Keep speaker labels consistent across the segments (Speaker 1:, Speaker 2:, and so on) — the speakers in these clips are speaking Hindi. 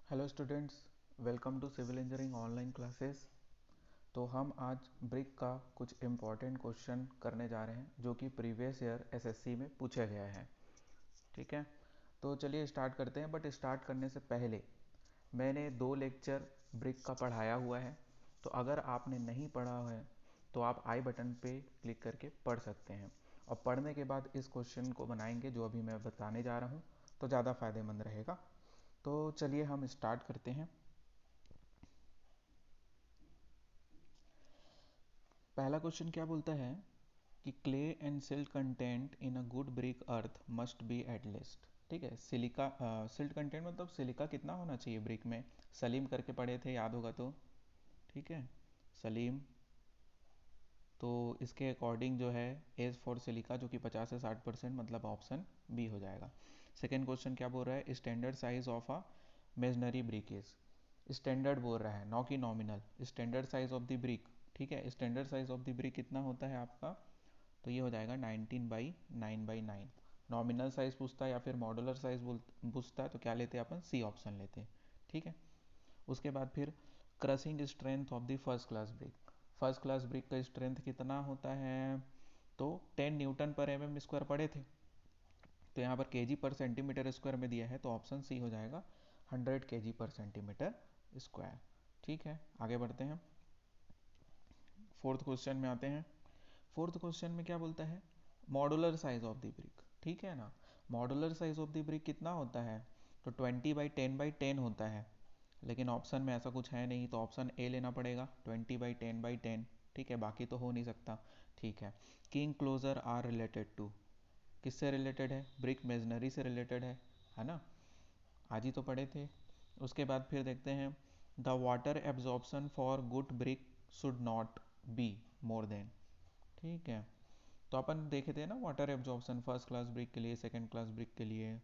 Speaker 1: Hello students, welcome to civil engineering online classes. तो हम आज ब्रिक का कुछ इम्पॉर्टेंट क्वेश्चन करने जा रहे हैं जो कि प्रीवियस ईयर एसएससी में पूछा गया है। ठीक है, तो चलिए स्टार्ट करते हैं। बट स्टार्ट करने से पहले मैंने 2 लेक्चर ब्रिक का पढ़ाया हुआ है, तो अगर आपने नहीं पढ़ा है तो आप आई बटन पे क्लिक करके पढ़ सकते हैं। और पढ़ने के बाद इस क्वेश्चन को बनाएंगे जो अभी मैं बताने जा रहा हूँ, तो ज़्यादा फ़ायदेमंद रहेगा। तो चलिए हम स्टार्ट करते हैं। पहला क्वेश्चन क्या बोलता है कि clay and silt content in a good brick earth must be at least. ठीक है, सिलिका सिल्ट कंटेंट मतलब सिलिका कितना होना चाहिए ब्रिक में। सलीम करके पढ़े थे, याद होगा तो। ठीक है, सलीम। तो इसके अकॉर्डिंग जो है एज फॉर सिलिका जो कि 50 से 60% मतलब ऑप्शन बी हो जाएगा। सेकेंड क्वेश्चन क्या बोल रहा है, standard size of a masonry brick is. Standard बोल रहा है, नॉ कि nominal. Standard size of the brick, ठीक है, standard size of the brick कितना होता है आपका, तो ये हो जाएगा 19/9/9। नॉमिनल साइज पूछता है या फिर मॉडुलर साइज पूछता है तो क्या लेते हैं अपन, सी ऑप्शन लेते हैं। ठीक है, उसके बाद फिर crushing strength of the first class brick. First class brick का स्ट्रेंथ कितना होता है, तो 10 न्यूटन पर पढ़े थे, तो यहाँ पर केजी पर सेंटीमीटर स्क्वायर में दिया है, तो ऑप्शन सी हो जाएगा 100 केजी पर सेंटीमीटर स्क्वायर। ठीक है, आगे बढ़ते हैं। फोर्थ क्वेश्चन में आते हैं। फोर्थ क्वेश्चन में क्या बोलता है, modular size of the brick. ठीक है ना, modular size of the brick कितना होता है, तो 20/10/10 होता है। लेकिन ऑप्शन में ऐसा कुछ है नहीं, तो ऑप्शन ए लेना पड़ेगा, 20/10/10। ठीक है, बाकी तो हो नहीं सकता। ठीक है, king closer are related to, किससे रिलेटेड है, ब्रिक मेजनरी से रिलेटेड है ना, आज ही तो पढ़े थे। उसके बाद फिर देखते हैं, the water absorption for good brick should not be more than. ठीक है, तो अपन देखे थे ना water absorption first class brick के लिए, सेकंड क्लास ब्रिक के लिए।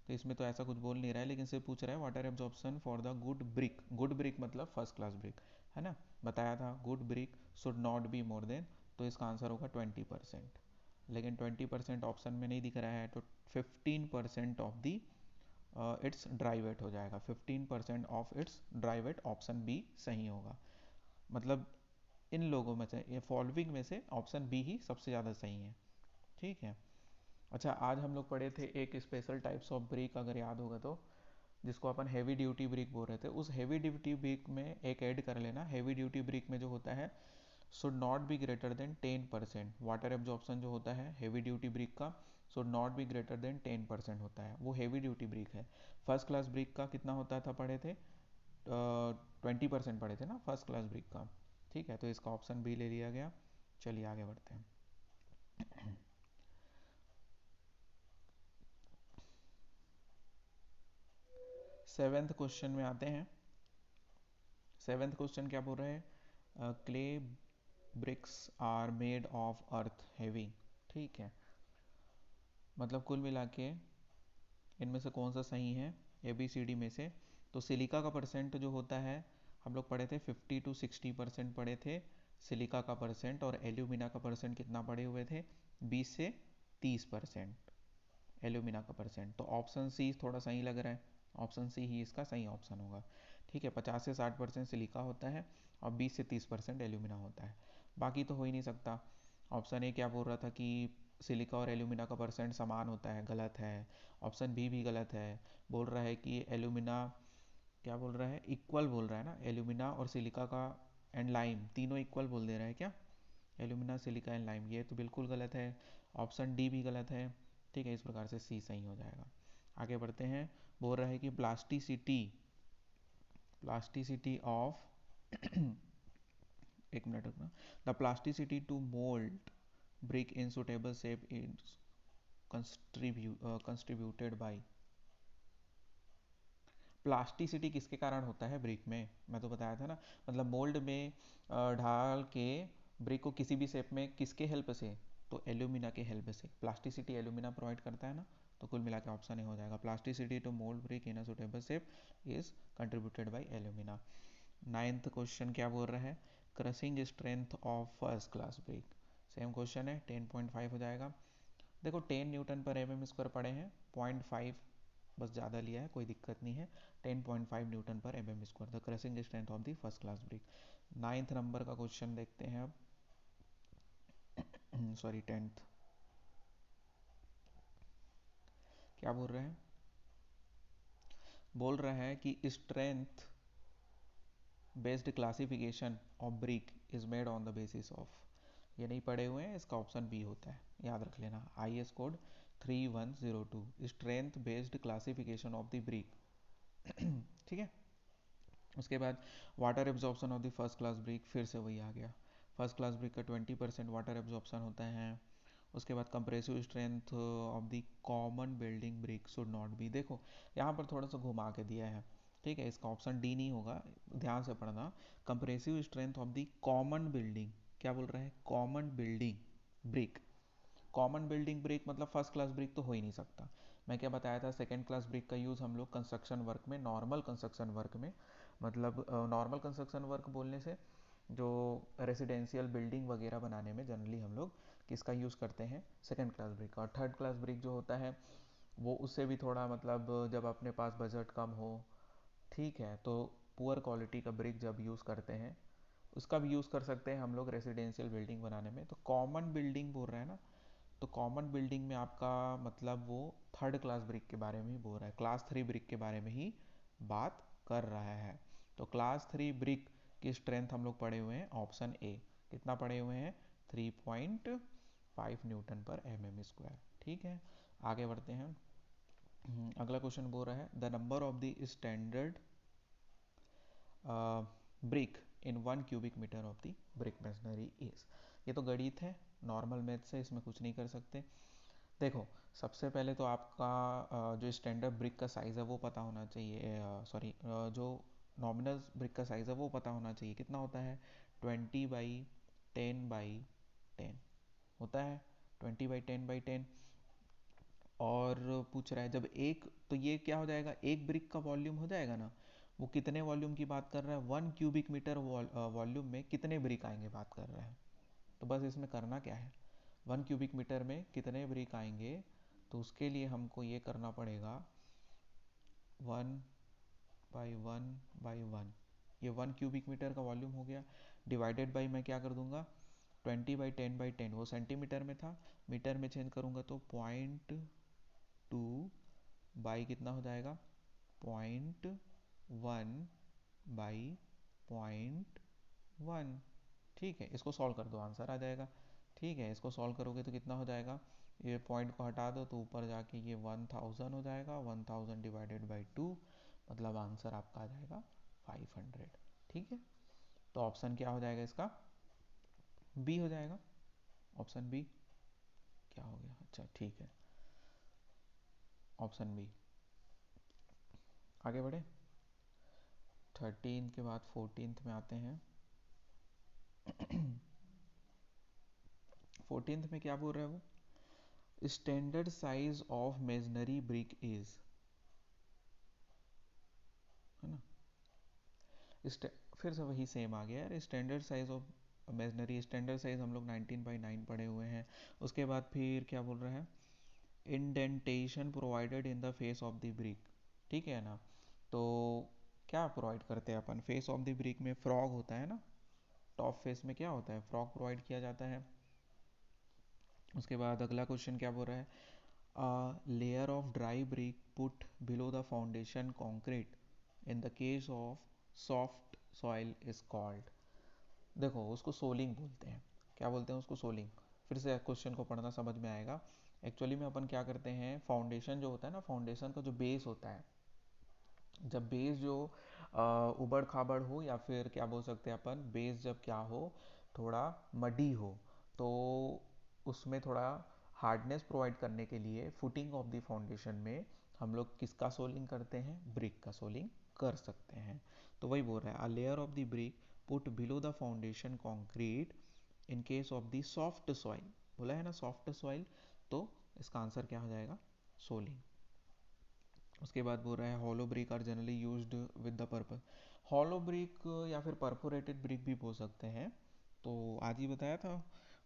Speaker 1: तो इसमें तो ऐसा कुछ बोल नहीं रहा है, लेकिन सिर्फ पूछ रहा है water absorption for the good brick. Good brick मतलब फर्स्ट क्लास ब्रिक, है ना, बताया था good brick should not be more than, तो इसका आंसर होगा 20%। लेकिन 20% ऑप्शन में नहीं दिख रहा है, तो 15% of the its dry weight हो जाएगा। 15% of its dry weight, option B सही होगा। मतलब इन लोगों में से, ये फॉलोइंग में से ऑप्शन बी ही सबसे ज़्यादा सही है। ठीक है, अच्छा, आज हम लोग पढ़े थे एक स्पेशल टाइप्स ऑफ ब्रेक, अगर याद होगा तो, जिसको अपन हैवी ड्यूटी ब्रेक बोल रहे थे। उस हैवी ड्यूटी ब्रेक में एक ऐड कर लेना, हैवी ड्यूटी ब्रेक में जो होता है should not be greater than 10%। Water absorption जो होता है हैवी ड्यूटी ब्रेक का should not be greater than 10% होता है, वो हैवी ड्यूटी ब्रेक है। फर्स्ट क्लास ब्रेक का कितना होता था पढ़े थे, 20% पढ़े थे ना फर्स्ट क्लास ब्रेक का। ठीक है, तो इसका ऑप्शन बी ले लिया गया। चलिए आगे बढ़ते हैं। सेवेंथ क्वेश्चन में आते हैं। सेवेंथ क्वेश्चन क्या बोल रहे हैं, clay bricks are made of earth heavy. ठीक है, मतलब कुल मिला के इनमें से कौन सा सही है, ए बी सी डी में से। तो सिलिका का परसेंट जो होता है, हम लोग पढ़े थे 50 to 60% पढ़े थे सिलिका का परसेंट, और एल्यूमिना का परसेंट कितना पढ़े हुए थे, 20 से 30% एल्यूमिना का परसेंट। तो ऑप्शन सी थोड़ा सही लग रहा है, ऑप्शन सी ही इसका सही ऑप्शन होगा। ठीक है, 50 से 60% सिलिका होता है और 20 से 30% एल्यूमिना होता है, बाकी तो हो ही नहीं सकता। ऑप्शन ए क्या बोल रहा था कि सिलिका और एल्यूमिना का परसेंट समान होता है, गलत है। ऑप्शन बी भी गलत है, बोल रहा है कि एल्यूमिना, क्या बोल रहा है, इक्वल बोल रहा है ना, एल्यूमिना और सिलिका का एंड लाइम तीनों इक्वल बोल दे रहा है क्या, एल्यूमिना सिलिका एंड लाइम, ये तो बिल्कुल गलत है। ऑप्शन डी भी गलत है। ठीक है, इस प्रकार से सी सही हो जाएगा। आगे बढ़ते हैं। बोल रहा है कि प्लास्टिसिटी, प्लास्टिसिटी ऑफ एक मिनट रुकना, the plasticity to mould brick in suitable shape is contributed by. Plasticity किसके कारण होता है ब्रिक में, मैं तो बताया था ना, मतलब मोल्ड में ढाल के ब्रिक को किसी भी शेप में किसके हेल्प से, तो एल्यूमिना के हेल्प से। प्लास्टिसिटी एल्यूमिना प्रोवाइड करता है ना, तो कुल मिला के ऑप्शन ए हो जाएगा, plasticity to mould brick in a suitable shape is contributed by alumina. Ninth question क्या बोल रहा है, crushing strength of first class brick. Same question है, 10.5 हो जाएगा। देखो 10 Newton per M M square पड़े हैं, 0.5 बस ज़्यादा लिया है, कोई दिक्कत नहीं है। 10.5 newton per M M square, the crushing strength of the first class brick. 9th number का क्वेश्चन देखते हैं अब। Sorry 10th। क्या बोल रहे हैं? बोल रहा है कि strength based classification of brick is made on the basis of, ये नहीं पढ़े हुए हैं, इसका ऑप्शन बी होता है, याद रख लेना। IS code 3102, strength based classification of the brick. ठीक है। उसके बाद water absorption of the first class brick, फिर से वही आ गया। फर्स्ट क्लास ब्रिक का 20% वाटर एब्जॉर्प्शन होता है। उसके बाद compressive strength of the common building brick should not B, देखो यहाँ पर थोड़ा सा घुमा के दिया है, ठीक है, इसका ऑप्शन डी नहीं होगा, ध्यान से पढ़ना। Compressive strength of the common building, क्या बोल रहा है? Common building brick. Common building brick मतलब फर्स्ट क्लास ब्रिक तो हो ही नहीं सकता। मैं क्या बताया था, सेकेंड क्लास ब्रिक का यूज़ हम लोग कंस्ट्रक्शन वर्क में, नॉर्मल कंस्ट्रक्शन वर्क में, मतलब नॉर्मल कंस्ट्रक्शन वर्क बोलने से जो रेसिडेंशियल बिल्डिंग वगैरह बनाने में जनरली हम लोग किसका यूज़ करते हैं? सेकेंड क्लास ब्रिक का। और थर्ड क्लास ब्रिक जो होता है वो उससे भी थोड़ा मतलब जब अपने पास बजट कम हो, ठीक है, तो पुअर क्वालिटी का ब्रिक जब यूज़ करते हैं उसका भी यूज़ कर सकते हैं हम लोग रेसिडेंशियल बिल्डिंग बनाने में। तो कॉमन बिल्डिंग बोल रहा है ना, तो कॉमन बिल्डिंग में आपका मतलब वो थर्ड क्लास ब्रिक के बारे में ही बोल रहा है, क्लास 3 ब्रिक के बारे में ही बात कर रहा है। तो क्लास 3 ब्रिक की स्ट्रेंथ हम लोग पढ़े हुए हैं ऑप्शन ए, कितना पढ़े हुए हैं? 3.5 Newton per M M square. ठीक है, आगे बढ़ते हैं। अगला क्वेश्चन बोल रहा है the number of the standard brick in 1 cubic metre of the brick masonry is, ये तो गणित है, नॉर्मल मैथ से, इसमें कुछ नहीं कर सकते। देखो, सबसे पहले तो आपका जो स्टैंडर्ड ब्रिक का साइज़ है वो पता होना चाहिए, सॉरी जो नॉमिनल ब्रिक का साइज़ है वो पता होना चाहिए, कितना होता है? 20/10/10 होता है, 20/10/10। और पूछ रहा है जब एक, तो ये क्या हो जाएगा? एक ब्रिक का वॉल्यूम हो जाएगा ना, वो कितने वॉल्यूम की बात कर रहा है? 1 क्यूबिक मीटर वॉल्यूम में कितने ब्रिक आएंगे बात कर रहा है। तो बस इसमें करना क्या है, 1 क्यूबिक मीटर में कितने ब्रिक आएंगे, तो उसके लिए हमको ये करना पड़ेगा 1/1/1, ये 1 क्यूबिक मीटर का वॉल्यूम हो गया, डिवाइडेड बाई मैं क्या कर दूंगा? 20/10/10, वो सेंटीमीटर में था, मीटर में चेंज करूंगा तो 0.2 बाई कितना हो जाएगा? 0.1/0.1। ठीक है, इसको सॉल्व कर दो, आंसर आ जाएगा। ठीक है, इसको सॉल्व करोगे तो कितना हो जाएगा? ये पॉइंट को हटा दो तो ऊपर जाके ये 1000 हो जाएगा, 1000 डिवाइडेड बाई 2, मतलब आंसर आपका आ जाएगा 500। ठीक है, तो ऑप्शन क्या हो जाएगा इसका? बी हो जाएगा, ऑप्शन बी। क्या हो गया? अच्छा ठीक है, ऑप्शन बी। आगे बढ़े, 13 के बाद 14th में आते हैं। 14th में क्या बोल रहा है वो? Standard size of masonry brick is, है ना, फिर से वही सेम आ गया यार, standard size of masonry, standard size हम लोग 19/9 पढ़े हुए हैं। उसके बाद फिर क्या बोल रहा है? Indentation provided in the face of the brick, ठीक है ना, तो क्या प्रोवाइड करते हैं अपन फेस ऑफ द ब्रिक में? फ्रॉग होता है ना, टॉप फेस में क्या होता है? फ्रॉग प्रोवाइड किया जाता है। उसके बाद अगला क्वेश्चन क्या बोल रहा है? Layer of dry brick put below the foundation concrete in the case of soft soil is called, देखो उसको सोलिंग बोलते हैं। क्या बोलते हैं उसको? सोलिंग। फिर से क्वेश्चन को पढ़ना समझ में आएगा। एक्चुअली में अपन क्या करते हैं, फाउंडेशन जो होता है ना, फाउंडेशन का जो बेस होता है, जब बेस जो उबड़ खाबड़ हो, या फिर क्या बोल सकते हैं अपन, बेस जब क्या हो, थोड़ा मडी हो, तो उसमें थोड़ा हार्डनेस प्रोवाइड करने के लिए फुटिंग ऑफ द फाउंडेशन में हम लोग किसका सोलिंग करते हैं? ब्रिक का सोलिंग कर सकते हैं। तो वही बोल रहा है, a layer of the brick put below the foundation concrete in case of the soft soil, बोला है ना सॉफ्ट सॉइल, तो इसका आंसर क्या हो जाएगा? सोलिंग। उसके बाद बोल रहा है hollow brick are generally used with the purpose, hollow brick या फिर परफोरेटेड ब्रिक भी बोल सकते हैं। तो आज ही बताया था,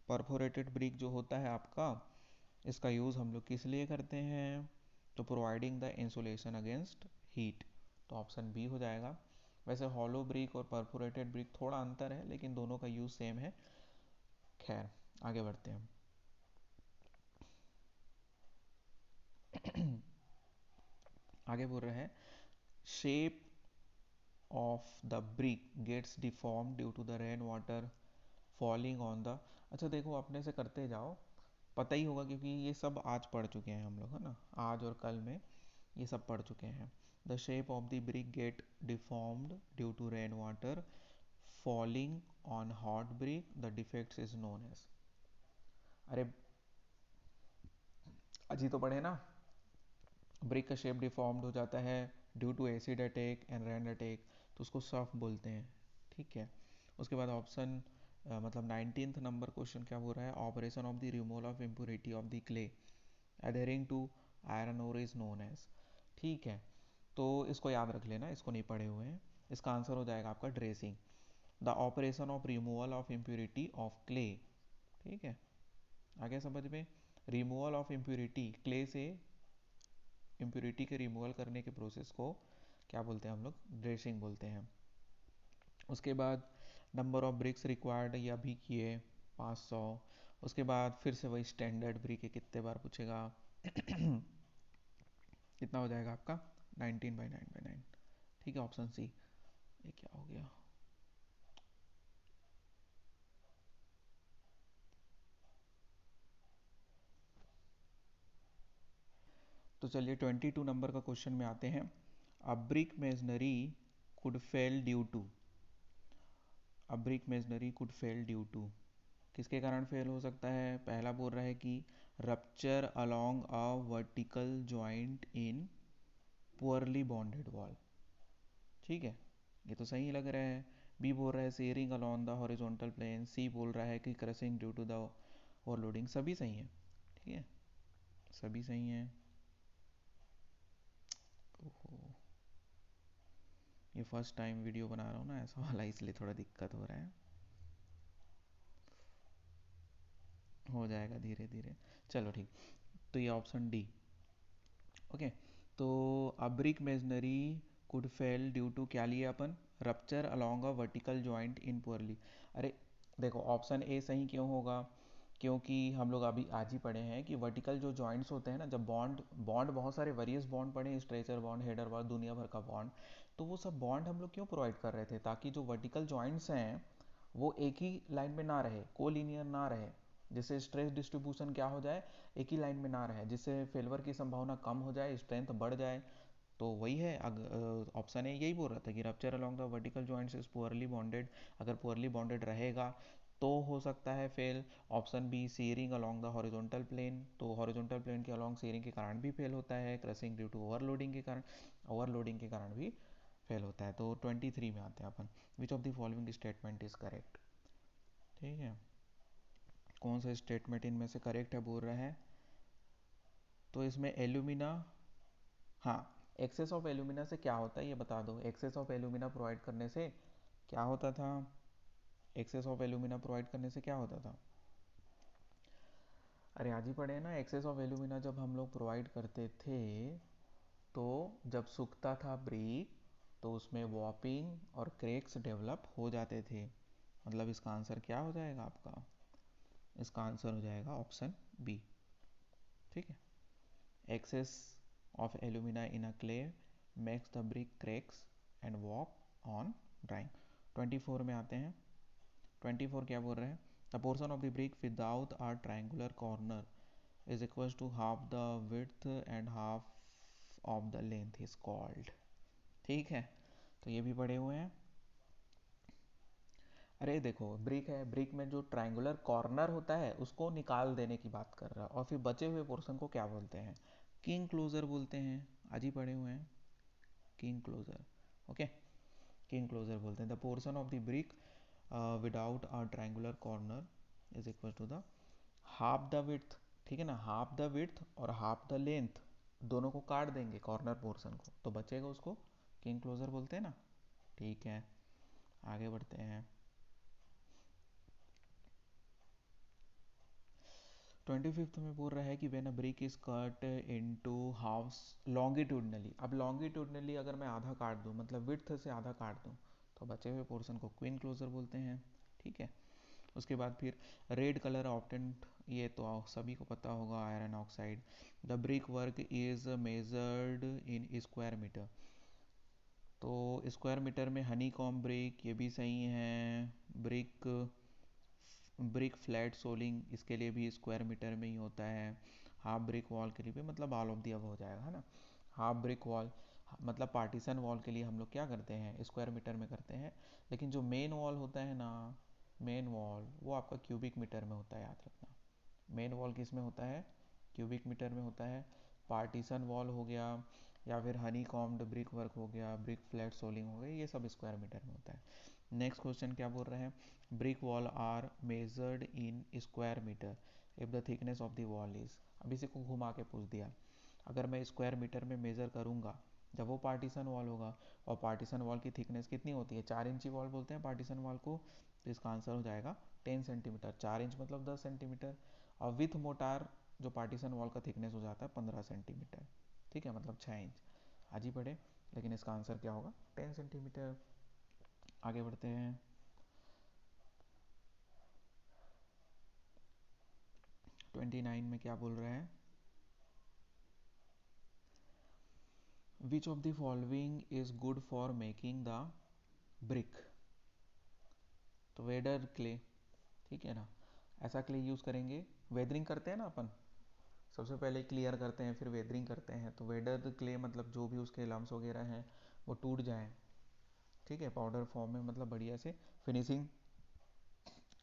Speaker 1: परफोरेटेड ब्रिक जो होता है आपका, इसका यूज़ हम लोग किस लिए करते हैं? तो providing the insulation against heat, तो ऑप्शन बी हो जाएगा। वैसे हॉलो ब्रिक और परफोरेटेड ब्रिक थोड़ा अंतर है, लेकिन दोनों का यूज सेम है। खैर, आगे बढ़ते हैं। आगे बोल रहे हैं shape of the brick gets deform due to the rain water falling on the. अच्छा देखो, अपने से करते जाओ, पता ही होगा क्योंकि ये सब आज पढ़ चुके हैं हम लोग, है ना, आज और कल में ये सब पढ़ चुके हैं। The shape of the brick get deformed due to rain water falling on hot brick, the defects is known as. अरे अजी तो पढ़े ना, ब्रिक का शेप डिफॉर्म्ड हो जाता है due to acid attack and rain attack, तो उसको सफ बोलते हैं। ठीक है, उसके बाद ऑप्शन मतलब 19th नंबर क्वेश्चन क्या बोल रहा है, operation of the removal of impurity of the clay adhering to iron ore is known as। ठीक है, तो इसको याद रख लेना, इसको नहीं पढ़े हुए हैं। इसका आंसर हो जाएगा आपका dressing, the operation of removal of impurity of clay. ठीक है, आगे समझ में। रिमूवल ऑफ इम्प्योरिटी, क्ले से इम्प्योरिटी के रिमूवल करने के प्रोसेस को क्या बोलते हैं हम लोग, ड्रेसिंग बोलते हैं। उसके बाद नंबर ऑफ ब्रिक्स रिक्वायर्ड, ये अभी किए 500। उसके बाद फिर से वही स्टैंडर्ड ब्रिक है, कितने बार पूछेगा। कितना हो जाएगा आपका 19/9/9। ठीक है, ऑप्शन सी। ये क्या हो गया, तो चलिए 22 नंबर का क्वेश्चन में आते हैं। A brick masonry could fail due to, a brick masonry could fail due to, किसके कारण फेल हो सकता है। पहला बोल रहा है कि rupture along a vertical joint in poorly bonded wall. ठीक है, ये तो सही लग रहा है। बी बोल रहा है shearing along the horizontal plane. C बोल रहा है कि crushing due to the overloading. सभी सही है, ठीक है, सभी सही है। ओहो, ये फर्स्ट टाइम वीडियो बना रहा हूँ ना ऐसा वाला, इसलिए थोड़ा दिक्कत हो रहा है। हो जाएगा धीरे धीरे, चलो ठीक। तो ये ऑप्शन डी। ओके, तो a brick masonry could fail due to क्या लिया अपन, rupture along a vertical joint in poorly. अरे देखो, ऑप्शन ए सही क्यों होगा, क्योंकि हम लोग अभी आज ही पढ़े हैं कि वर्टिकल जो जॉइंट्स होते हैं ना, जब बॉन्ड बॉन्ड बहुत सारे वेरियस बॉन्ड पढ़े, स्ट्रेचर बॉन्ड, हेडर बॉन्ड, दुनिया भर का बॉन्ड, तो वो सब बॉन्ड हम लोग क्यों प्रोवाइड कर रहे थे, ताकि जो वर्टिकल जॉइंट्स हैं वो एक ही लाइन में ना रहे, कोलिनियर ना रहे, जिससे स्ट्रेस डिस्ट्रीब्यूशन क्या हो जाए, एक ही लाइन में ना रहे, जिससे फेलवर की संभावना कम हो जाए, स्ट्रेंथ बढ़ जाए। तो वही है, ऑप्शन ए यही बोल रहा था कि rupture along the vertical joints is poorly bonded, अगर पुअरली बॉन्डेड रहेगा तो हो सकता है fail. Option B shearing along the horizontal plane, तो हॉरिजॉन्टल प्लेन के अलोंग सीयरिंग के कारण भी फेल होता है। क्रशिंग ड्यू टू ओवरलोडिंग के कारण, ओवरलोडिंग के कारण भी फेल होता है। तो 23 में आते हैं अपन, which of the following statement is correct. ठीक है, कौन सा स्टेटमेंट इनमें से करेक्ट है बोल रहा है, तो इसमें एल्यूमिना, हाँ, एक्सेस ऑफ एल्यूमिना से क्या होता है ये बता दो। एक्सेस ऑफ एल्यूमिना प्रोवाइड करने से क्या होता था, एक्सेस ऑफ एल्यूमिना प्रोवाइड करने से क्या होता था। अरे आज ही पढ़े ना, एक्सेस ऑफ एल्यूमिना जब हम लोग प्रोवाइड करते थे, तो जब सूखता था ब्रिक, तो उसमें वॉपिंग और क्रैक्स डेवलप हो जाते थे। मतलब इसका आंसर क्या हो जाएगा आपका, इसका आंसर हो जाएगा ऑप्शन बी। ठीक है, excess of alumina in a clay makes the brick cracks and warp on drying। 24 में आते हैं। 24 क्या बोल रहे हैं, the portion of the brick without a triangular corner is equals to half the width and half of the length is called। ठीक है, तो ये भी पढ़े हुए हैं। अरे देखो, ब्रिक है, ब्रिक में जो ट्रायंगुलर कॉर्नर होता है उसको निकाल देने की बात कर रहा है, और फिर बचे हुए पोर्शन को क्या बोलते हैं, किंग क्लोजर बोलते हैं। आज ही पढ़े हुए हैं, king closer. Okay, king closer बोलते हैं। The portion of the brick without a triangular corner is equal to the half the width. ठीक है ना, हाफ द विड्थ और हाफ द लेंथ, दोनों को काट देंगे कॉर्नर पोर्शन को, तो बचेगा, उसको किंग क्लोजर बोलते हैं ना। ठीक है, आगे बढ़ते हैं। 25th में बोल रहा है कि when a brick is cut into halves longitudinally. अब लॉन्गिट्यूडनली अगर मैं आधा काट दूं, मतलब विड्थ से आधा काट दूं, तो बचे हुए पोर्शन को क्वीन क्लोजर बोलते हैं। ठीक है। उसके बाद फिर रेड कलर ऑप्टेंट, ये तो सभी को पता होगा, iron oxide. The brick work is measured in square metre, तो स्क्वायर मीटर में हनी कॉम ब्रिक, ये भी सही है। ब्रिक ब्रिक फ्लैट सोलिंग, इसके लिए भी स्क्वायर मीटर में ही होता है। हाफ ब्रिक वॉल के लिए भी, मतलब ऑल ऑफ दी अब हो जाएगा, है ना। हाफ ब्रिक वॉल मतलब पार्टीशन वॉल के लिए हम लोग क्या करते हैं, स्क्वायर मीटर में करते हैं। लेकिन जो मेन वॉल होता है ना, मेन वॉल वो आपका क्यूबिक मीटर में होता है, याद रखना। मेन वॉल किस में होता है, क्यूबिक मीटर में होता है। पार्टीशन वॉल हो गया, या फिर हनी कॉम्ड ब्रिक वर्क हो गया, ब्रिक फ्लैट सोलिंग हो गई, ये सब स्क्वायर मीटर में होता है। नेक्स्ट क्वेश्चन क्या बोल रहे हैं, brick wall are measured in square metre if the thickness of the wall is. अब इसी को घुमा के पूछ दिया, अगर मैं स्क्वायर मीटर में मेजर करूंगा जब वो पार्टीशन वॉल होगा, और पार्टीशन वॉल की थिकनेस कितनी होती है, 4 इंची वॉल बोलते हैं पार्टीशन वॉल को, तो इसका आंसर हो जाएगा 10 सेंटीमीटर। 4 इंच मतलब 10 सेंटीमीटर। और विथ मोटार जो पार्टीशन वॉल का थिकनेस हो जाता है 15 सेंटीमीटर। ठीक है, मतलब 6 इंच। आज ही पढ़े, लेकिन इसका आंसर क्या होगा, 10 सेंटीमीटर। आगे बढ़ते हैं। 29 में क्या बोल रहे हैं, विच of the following is good for making the brick. तो वेडर क्ले, ठीक है ना, ऐसा क्ले यूज करेंगे। वेदरिंग करते हैं ना अपन, सबसे पहले क्लियर करते हैं फिर वेदरिंग करते हैं, तो वेदर क्ले मतलब जो भी उसके लम्स वगैरह हैं वो टूट जाएं। ठीक है, पाउडर फॉर्म में, मतलब बढ़िया से फिनिशिंग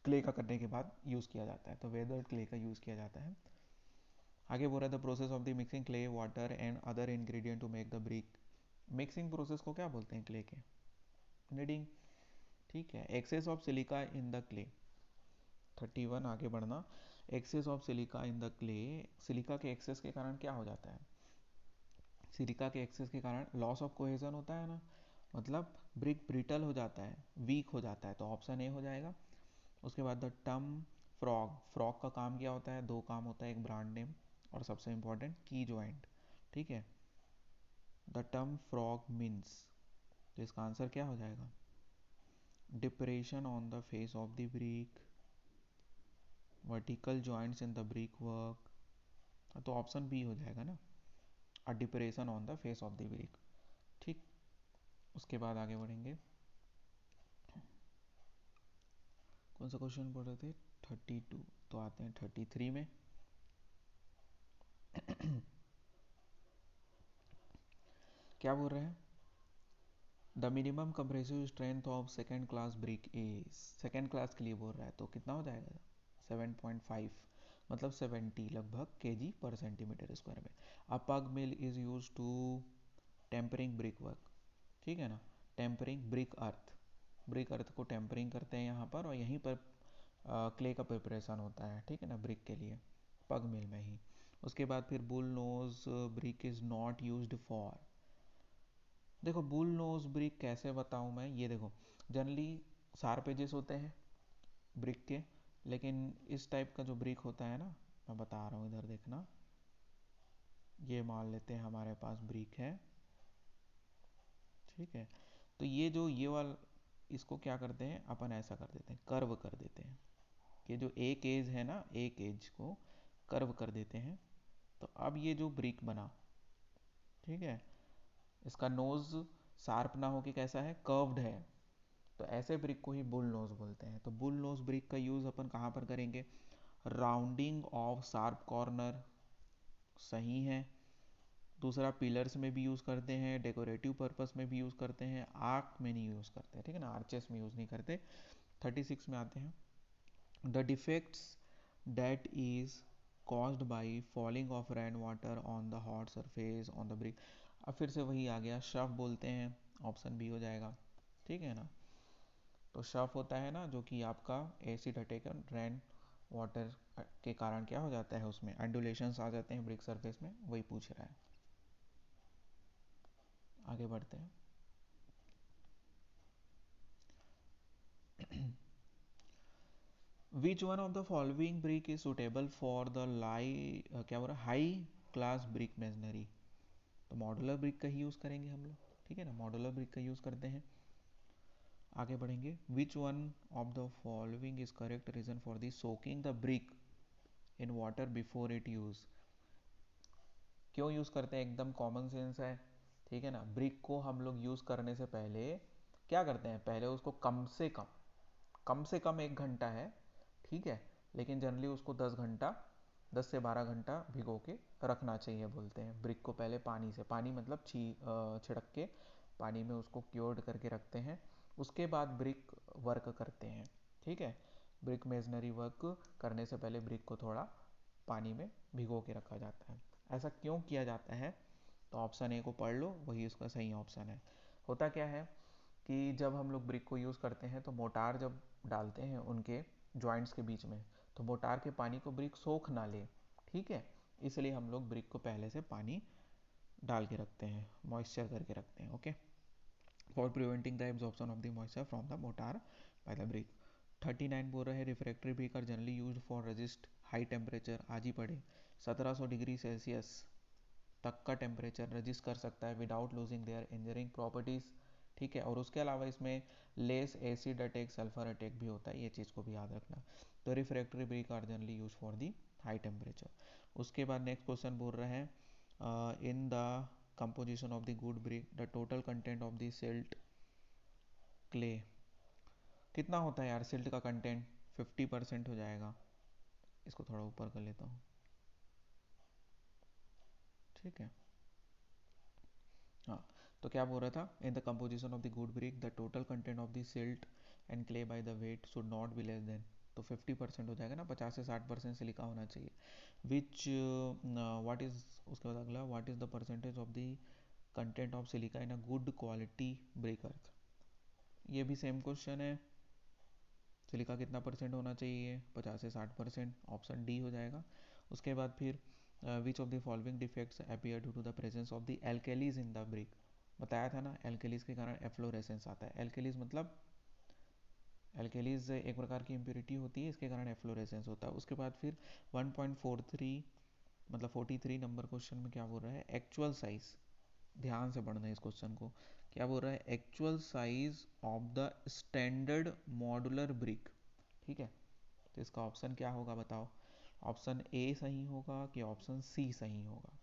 Speaker 1: क्ले का करने के बाद यूज़ किया जाता है, तो वेदर क्ले का यूज़ किया जाता है। आगे बोल रहा है the process of the mixing clay water and other ingredient to make the brick. Mixing process को क्या बोलते हैं, क्ले के kneading। ठीक है, excess of silica in the clay. 31, आगे बढ़ना। Excess of silica in the clay, silica के एक्सेस के कारण क्या हो जाता है, सिलिका के एक्सेस के कारण लॉस ऑफ कोहेजन होता है ना, मतलब ब्रिक ब्रिटल हो जाता है, वीक हो जाता है, तो ऑप्शन ए हो जाएगा। उसके बाद द टर्म फ्रॉग, फ्रॉग का काम क्या होता है, दो काम होता है, एक ब्रांड नेम और सबसे इंपॉर्टेंट की ज्वाइंट। ठीक है, द टर्म फ्रॉग मीन्स, तो इसका आंसर क्या हो जाएगा, depression on the face of the brick, vertical joints in the brick work, तो ऑप्शन बी हो जाएगा ना, a depression on the face of the brick. ठीक, उसके बाद आगे बढ़ेंगे। कौन सा क्वेश्चन पढ़ रहे थे, 32, तो आते हैं 33 में। क्या बोल रहे हैं, the minimum compressive strength of second class brick is, second class के लिए बोल रहा है, तो कितना हो जाएगा, 7.5, मतलब 70 लगभग केजी पर सेंटीमीटर स्क्वायर में। A pug mill is use to tempering brick work. ठीक है ना, tempering brick earth, brick earth को टेम्परिंग करते हैं यहाँ पर, और यहीं पर क्ले का प्रिपरेशन होता है, ठीक है ना, ब्रिक के लिए, पग मिल में ही। उसके बाद फिर bull knows brick is not used for. देखो बुल नोज ब्रिक कैसे बताऊं मैं, ये देखो, जनरली शार्प एजेस होते हैं ब्रिक के, लेकिन इस टाइप का जो ब्रिक होता है ना, मैं बता रहा हूँ, इधर देखना, ये मान लेते हैं हमारे पास ब्रिक है। ठीक है, तो ये जो ये वाला, इसको क्या करते हैं अपन, ऐसा कर देते हैं, कर्व कर देते हैं, ये जो एक एज है ना, एक एज को कर्व कर देते हैं। तो अब ये जो ब्रिक बना, ठीक है, इसका नोज शार्प ना होके कैसा है, कर्व्ड है, तो ऐसे ब्रिक को ही बुल नोज बोलते हैं। तो बुल नोज ब्रिक का यूज अपन कहाँ पर करेंगे, राउंडिंग ऑफ शार्प कॉर्नर, सही है। दूसरा पिलर्स में भी यूज़ करते हैं, डेकोरेटिव पर्पस में भी यूज़ करते हैं, आर्क में नहीं यूज़ करते, ठीक है ना, आर्चेस में यूज़ नहीं करते। 36 में आते हैं, the defects that is caused by falling of rainwater on the hot surface on the brick। अब फिर से वही आ गया, शफ बोलते हैं, ऑप्शन बी हो जाएगा। ठीक है ना, तो शफ होता है ना, जो कि आपका एसिड अटैक रेन वाटर के कारण क्या हो जाता है, उसमें एंडुलेशंस आ जाते हैं ब्रिक सरफेस में, वही पूछ रहा है। आगे बढ़ते हैं। विच one of the following brick is suitable for the क्या बोल रहा है, हाई क्लास ब्रिक मेजनरी। तो मॉडुलर ब्रिक का ही यूज़ करेंगे हम लोग, ठीक है ना, मॉडुलर ब्रिक का यूज़ करते हैं। आगे बढ़ेंगे, which one of the following is correct reason for the soaking the brick in water before it use. क्यों यूज़ करते हैं, एकदम कॉमन सेंस है, ठीक है ना। ब्रिक को हम लोग यूज़ करने से पहले क्या करते हैं, पहले उसको कम से कम 1 घंटा है, ठीक है, लेकिन जनरली उसको 10 घंटा, 10 से 12 घंटा भिगो के रखना चाहिए बोलते हैं। ब्रिक को पहले पानी से, पानी मतलब छिड़क के पानी में उसको क्योर्ड करके रखते हैं, उसके बाद ब्रिक वर्क करते हैं, ठीक है। ब्रिक मेजनरी वर्क करने से पहले ब्रिक को थोड़ा पानी में भिगो के रखा जाता है। ऐसा क्यों किया जाता है, तो ऑप्शन ए को पढ़ लो, वही उसका सही ऑप्शन है। होता क्या है कि जब हम लोग ब्रिक को यूज़ करते हैं तो मोटार जब डालते हैं उनके जॉइंट्स के बीच में, तो मोटार के पानी को ब्रिक सोख ना ले, ठीक है, इसलिए हम लोग ब्रिक को पहले से पानी डाल के रखते हैं, मॉइस्चर करके रखते हैं, okay, for preventing the absorption of the moisture from the mortar by the brick. 39 बोल रहे हैं, refractory brick are generally use for resist high temperature, आज ही पढ़े, 1700 डिग्री सेल्सियस तक का टेम्परेचर रजिस्ट कर सकता है without losing their engineering properties, ठीक है। और उसके अलावा इसमें less acid attack, sulphur attack भी होता है, ये चीज़ को भी याद रखना। तो refractory brick are generally use for the high temperature. उसके बाद नेक्स्ट क्वेश्चन बोल रहे हैं, in the composition of the good brick the total content of the silt clay, कितना होता है यार सिल्ट का कंटेंट, 50% हो जाएगा। इसको थोड़ा ऊपर कर लेता हूँ, ठीक है। हाँ, तो क्या बोल रहा था, in the composition of the good brick the total content of the silt and clay by the weight should not be less than, तो 50% हो जाएगा ना, 50 से 60% सिलिका होना चाहिए। विच व्हाट इज, उसके बाद अगला, what is the percentage of the content of silica in a good quality brick earth. ये भी सेम क्वेश्चन है, सिलिका कितना परसेंट होना चाहिए, 50 से 60%, ऑप्शन डी हो जाएगा। उसके बाद फिर which of the following defects appear due to the presence of the alkalies in the brick, बताया था ना, एल्केलीज के कारण एफ्लोरेसेंस आता है। एल्केलीज मतलब, एल्केलीज एक प्रकार की इम्प्योरिटी होती है, इसके कारण एफ्लोरेसेंस होता है। उसके बाद फिर 1.43 मतलब 43 नंबर क्वेश्चन में क्या बोल रहा है, एक्चुअल साइज, ध्यान से पढ़ना है इस क्वेश्चन को, क्या बोल रहा है, actual size of the standard modular brick, ठीक है। तो इसका ऑप्शन क्या होगा बताओ, ऑप्शन ए सही होगा कि ऑप्शन सी सही होगा,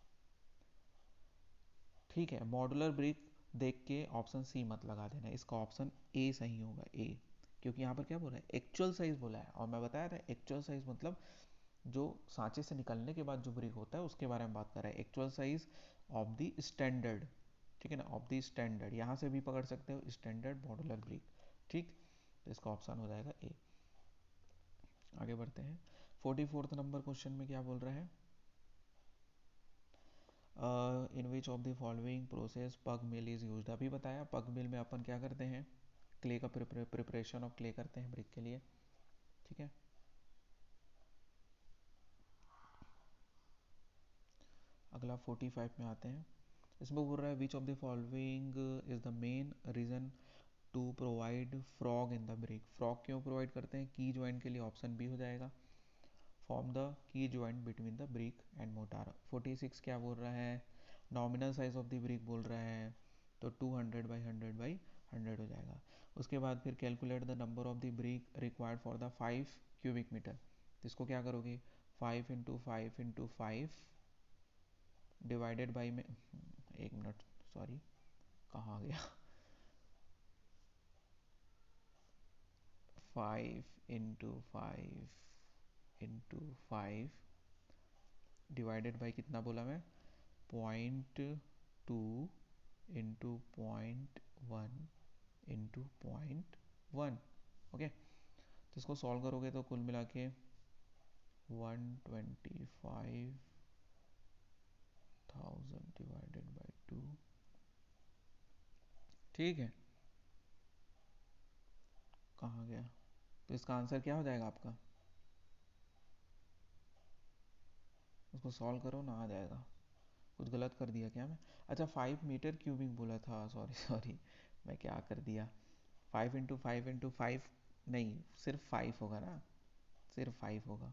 Speaker 1: ठीक है। मॉडुलर ब्रिक देख के ऑप्शन सी मत लगा देना, इसका ऑप्शन ए सही होगा, ए, क्योंकि यहाँ पर क्या बोला है, एक्चुअल साइज बोला है, और मैं बताया था एक्चुअल साइज मतलब जो सांचे से निकलने के बाद जो ब्रिक होता है उसके बारे में बात कर रहा है, actual size of the standard, ठीक है ना, ऑफ द स्टैंडर्ड, यहाँ से भी पकड़ सकते हो स्टैंडर्ड मॉडुलर ब्रिक, ठीक। तो इसका ऑप्शन हो जाएगा ए। आगे बढ़ते हैं, 44 नंबर क्वेश्चन में क्या बोल रहा है, in which of the following process pug mill is used, अभी बताया पग मिल में अपन क्या करते हैं, क्ले का प्रिपरेशन ऑफ क्ले करते हैं ब्रिक के लिए, ठीक है। अगला 45 में आते हैं, इसमें बोल रहा है which of the following is the main reason to provide frog in the brick, frog क्यों प्रोवाइड करते हैं, की ज्वाइंट के लिए, ऑप्शन बी हो जाएगा, form the key joint between the brick and mortar. 46 क्या बोल रहा है, nominal size of the brick बोल रहा है, तो 200/100/100 हो जाएगा। उसके बाद फिर calculate the number of the brick required for the 5 cubic metre, तो इसको क्या करोगे, 5 × 5 × 5 डिवाइडेड बाई में, एक मिनट सॉरी, कहाँ गया, 5 × 5 × 5 डिवाइडेड बाई कितना बोला मैं, 0.2 × 0.1 × 0.1, ओके। तो इसको सॉल्व करोगे तो कुल मिला के 125,000/2, ठीक है, कहाँ गया, तो इसका आंसर क्या हो जाएगा आपका, उसको सॉल्व करो ना, आ जाएगा। कुछ गलत कर दिया क्या मैं, अच्छा 5 मीटर क्यूबिक बोला था, सॉरी सॉरी, मैं क्या कर दिया, 5 × 5 × 5 नहीं, सिर्फ 5 होगा ना, सिर्फ 5 होगा।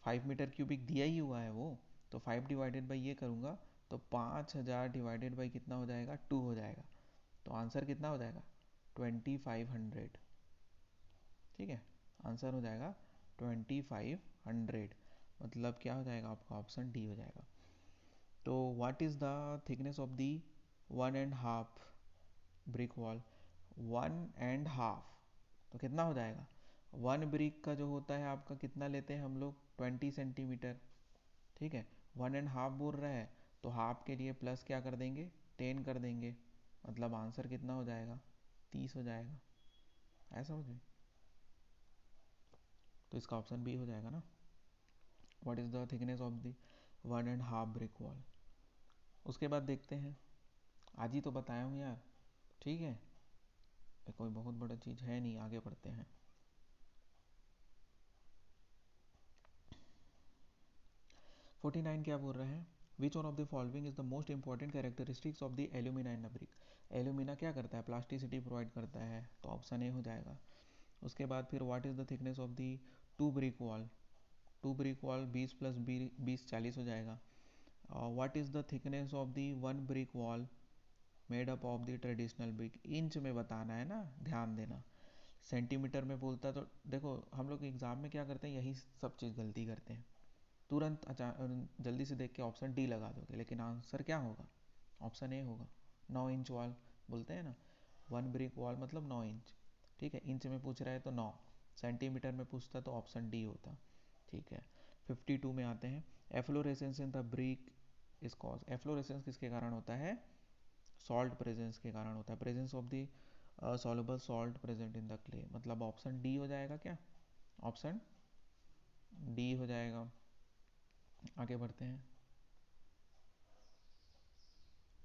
Speaker 1: 5 मीटर क्यूबिक दिया ही हुआ है वो, तो 5 डिवाइडेड बाई ये करूँगा तो 5000 डिवाइडेड बाई कितना हो जाएगा, 2 हो जाएगा। तो आंसर कितना हो जाएगा, 2500। ठीक है, आंसर हो जाएगा 2500, मतलब क्या हो जाएगा आपका, ऑप्शन डी हो जाएगा। तो what is the thickness of the 1.5 brick wall, 1.5, तो कितना हो जाएगा, 1 ब्रिक का जो होता है आपका कितना लेते हैं हम लोग, 20 सेंटीमीटर। ठीक है, 1.5 बोल रहा है तो हाफ के लिए प्लस क्या कर देंगे, 10 कर देंगे, मतलब आंसर कितना हो जाएगा, 30 हो जाएगा। ऐसा हो जाए तो इसका ऑप्शन बी हो जाएगा ना। What is the thickness of the 1.5 brick wall. उसके बाद देखते हैं, आज ही तो बताया हूँ यार, ठीक है, ये कोई बहुत बड़ा चीज़ है नहीं, आगे बढ़ते हैं। 49 क्या बोल रहे हैं, विच one of the following is the most important characteristics of the alumina in a brick. Alumina क्या करता है, प्लास्टिसिटी प्रोवाइड करता है, तो ऑप्शन ए हो जाएगा। उसके बाद फिर what is the thickness of the 2 brick wall, 2 brick wall 20 plus 20 40 हो जाएगा। What is the thickness of the 1 brick wall made up of the traditional brick, inch में बताना है ना, ध्यान देना। सेंटीमीटर में बोलता तो देखो हम लोग एग्जाम में क्या करते हैं, यही सब चीज़ गलती करते हैं, तुरंत जल्दी से देख के ऑप्शन डी लगा दोगे, लेकिन आंसर क्या होगा, ऑप्शन ए होगा। 9 इंच वॉल बोलते हैं ना, 1 ब्रिक वॉल मतलब 9 इंच। ठीक है, इंच में पूछ रहा है तो 9, सेंटीमीटर में पूछता तो ऑप्शन डी होता। ठीक है, 52 में आते हैं, efflorescence in the brick is cause, efflorescence किसके कारण होता है, सॉल्ट प्रेजेंस के कारण होता है, presence of the soluble salt present in the clay, मतलब ऑप्शन डी हो जाएगा क्या, ऑप्शन डी हो जाएगा। आगे बढ़ते हैं।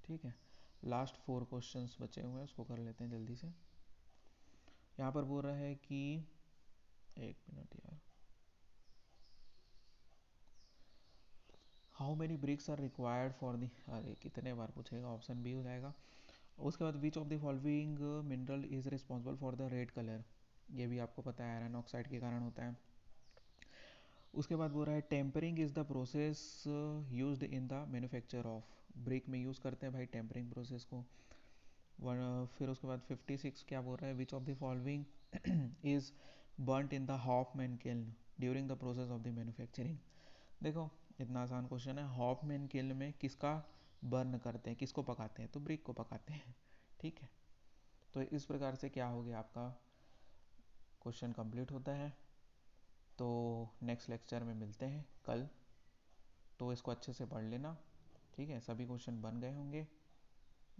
Speaker 1: ठीक है, लास्ट 4 क्वेश्चंस बचे हुए हैं, उसको कर लेते हैं जल्दी से। यहाँ पर बोल रहा है कि, एक मिनट यार, how many bricks are required for the, अरे कितने बार पूछेगा, ऑप्शन बी हो जाएगा। उसके बाद विच of the following mineral is responsible for the red colour, ये भी आपको पता है आयरन ऑक्साइड के कारण होता है। उसके बाद बोल रहा है tempering is the process used in the manufacture of, brick में यूज़ करते हैं भाई टेम्परिंग प्रोसेस को। फिर उसके बाद 56 क्या बोल रहा है, which of the following is burnt in the Hoffman kiln during the process of the manufacturing. देखो इतना आसान क्वेश्चन है, हॉफमैन किल्न में किसका बर्न करते हैं, किसको पकाते हैं, तो ब्रिक को पकाते हैं। ठीक है, तो इस प्रकार से क्या हो गया आपका क्वेश्चन कंप्लीट होता है। तो नेक्स्ट लेक्चर में मिलते हैं कल, तो इसको अच्छे से पढ़ लेना। ठीक है, सभी क्वेश्चन बन गए होंगे।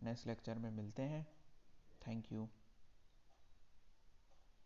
Speaker 1: नेक्स्ट लेक्चर में मिलते हैं, थैंक यू।